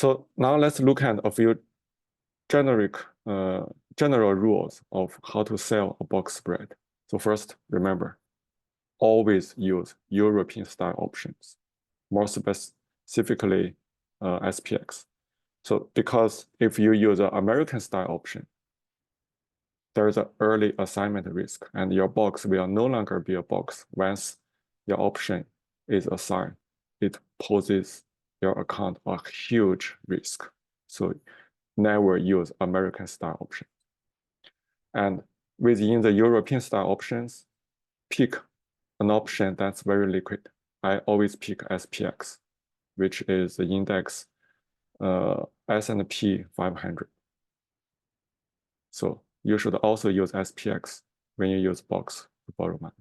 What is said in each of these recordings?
So now let's look at a few general rules of how to sell a box spread. So first, remember, always use European style options, more specifically SPX. So because if you use an American style option, there's an early assignment risk, and your box will no longer be a box once your option is assigned. It poses your account a huge risk. So never use American style option. And within the European style options, pick an option that's very liquid. I always pick SPX, which is the index S&P 500. So you should also use SPX when you use box to borrow money.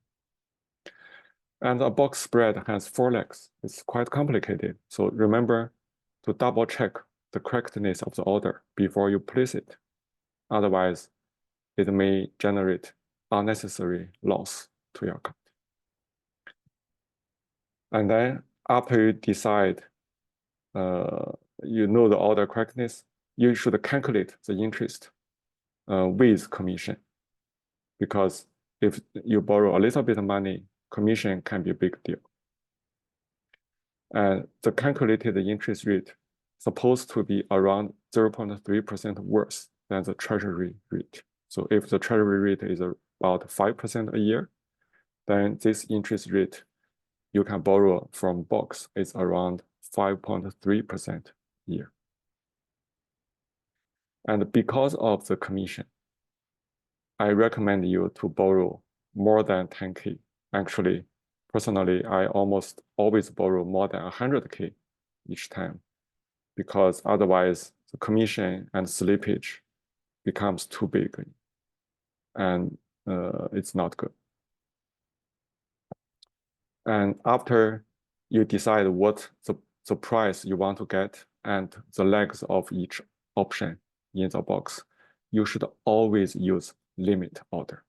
And a box spread has 4 legs. It's quite complicated. So remember to double check the correctness of the order before you place it. Otherwise, it may generate unnecessary loss to your account. And then after you decide, you know the order correctness, you should calculate the interest with commission. Because if you borrow a little bit of money, commission can be a big deal. And the calculated interest rate supposed to be around 0.3% worse than the treasury rate. So if the treasury rate is about 5% a year, then this interest rate you can borrow from box is around 5.3% a year. And because of the commission, I recommend you to borrow more than 10K. Actually, personally, I almost always borrow more than 100K each time, because otherwise the commission and slippage becomes too big, and it's not good. And after you decide what the price you want to get and the legs of each option in the box, you should always use limit order.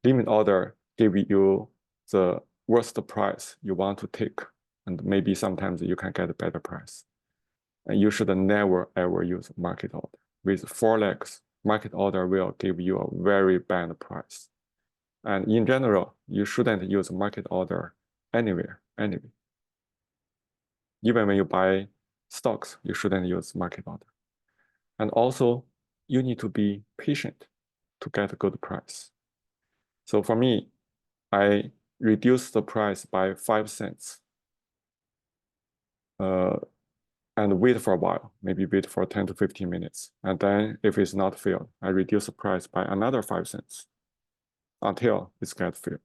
Limit order give you the worst price you want to take, and maybe sometimes you can get a better price. And you should never ever use market order. With 4 legs, market order will give you a very bad price. And in general, you shouldn't use market order anywhere, anyway. Even when you buy stocks, you shouldn't use market order. And also, you need to be patient to get a good price. So for me, I reduce the price by 5 cents and wait for a while, maybe wait for 10 to 15 minutes. And then if it's not filled, I reduce the price by another 5 cents until it gets filled.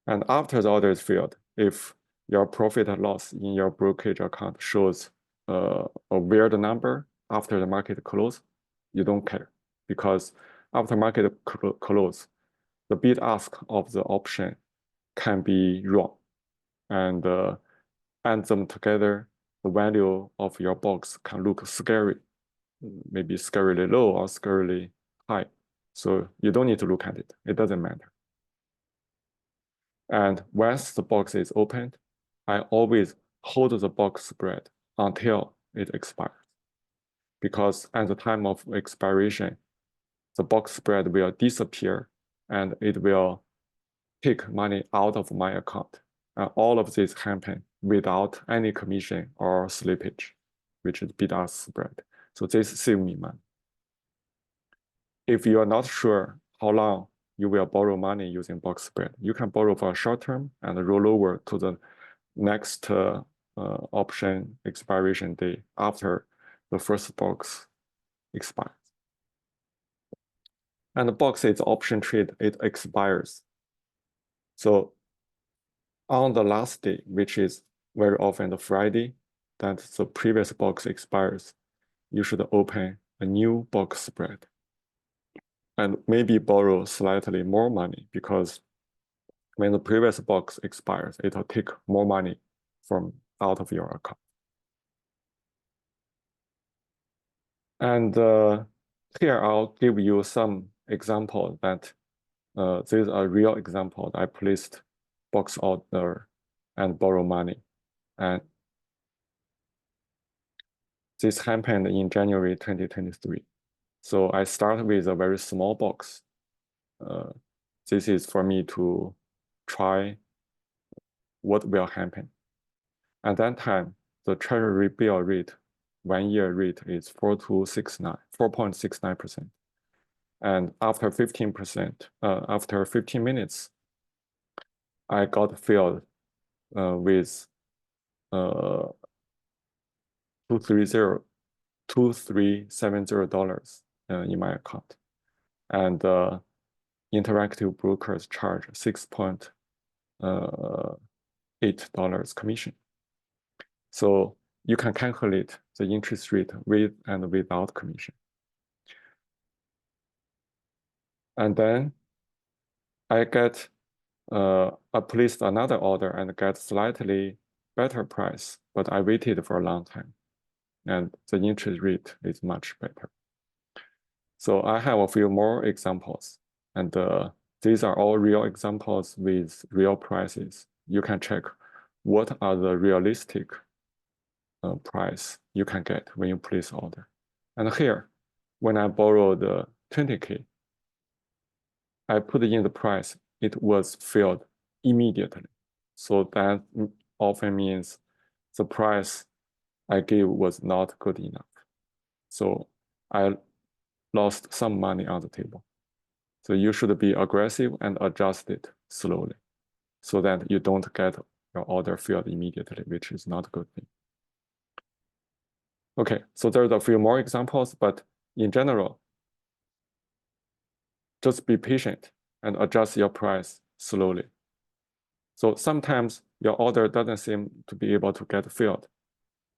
And after the order is filled, if your profit or loss in your brokerage account shows a weird number after the market close, you don't care, because after market close, the bid ask of the option can be wrong, and add them together, the value of your box can look scary, maybe scarily low or scarily high. So you don't need to look at it. It doesn't matter. And once the box is opened, I always hold the box spread until it expires. Because at the time of expiration, the box spread will disappear and it will take money out of my account. And all of this happen without any commission or slippage, which is bid-ask spread. So this saves me money. If you are not sure how long you will borrow money using box spread, you can borrow for a short term and roll over to the next option expiration day after the first box expires. And the box is option trade, it expires. So on the last day, which is very often the Friday that the previous box expires, you should open a new box spread and maybe borrow slightly more money, because when the previous box expires, it'll take more money from out of your account. And here I'll give you some example that this is a real example. I placed box order and borrow money. And This happened in January 2023. So I start with a very small box. This is for me to try what will happen. At that time, the treasury bill rate, 1 year rate is 4.69%. And after 15%, after 15 minutes, I got filled with $2,370 in my account. And interactive brokers charge $6.8 commission. So you can calculate the interest rate with and without commission. And then I get I placed another order and get slightly better price, but I waited for a long time, and the interest rate is much better. So I have a few more examples, and these are all real examples with real prices. You can check what are the realistic price you can get when you place order. And here, when I borrowed 20K, I put in the price, it was filled immediately. So that often means the price I gave was not good enough. So I lost some money on the table. So you should be aggressive and adjust it slowly so that you don't get your order filled immediately, which is not a good thing. Okay, so there's a few more examples, but in general, just be patient and adjust your price slowly. So sometimes your order doesn't seem to be able to get filled.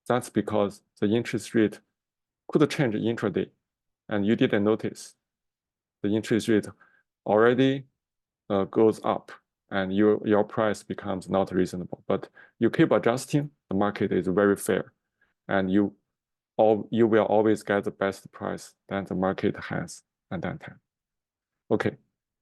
That's because the interest rate could change intraday and you didn't notice. The interest rate already goes up and your price becomes not reasonable. But you keep adjusting, the market is very fair, and you will always get the best price that the market has at that time. Okay,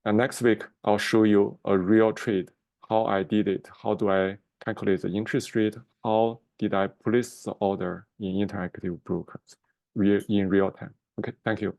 and next week I'll show you a real trade, how I did it, how do I calculate the interest rate, how did I place the order in interactive brokers in real time. Okay, thank you.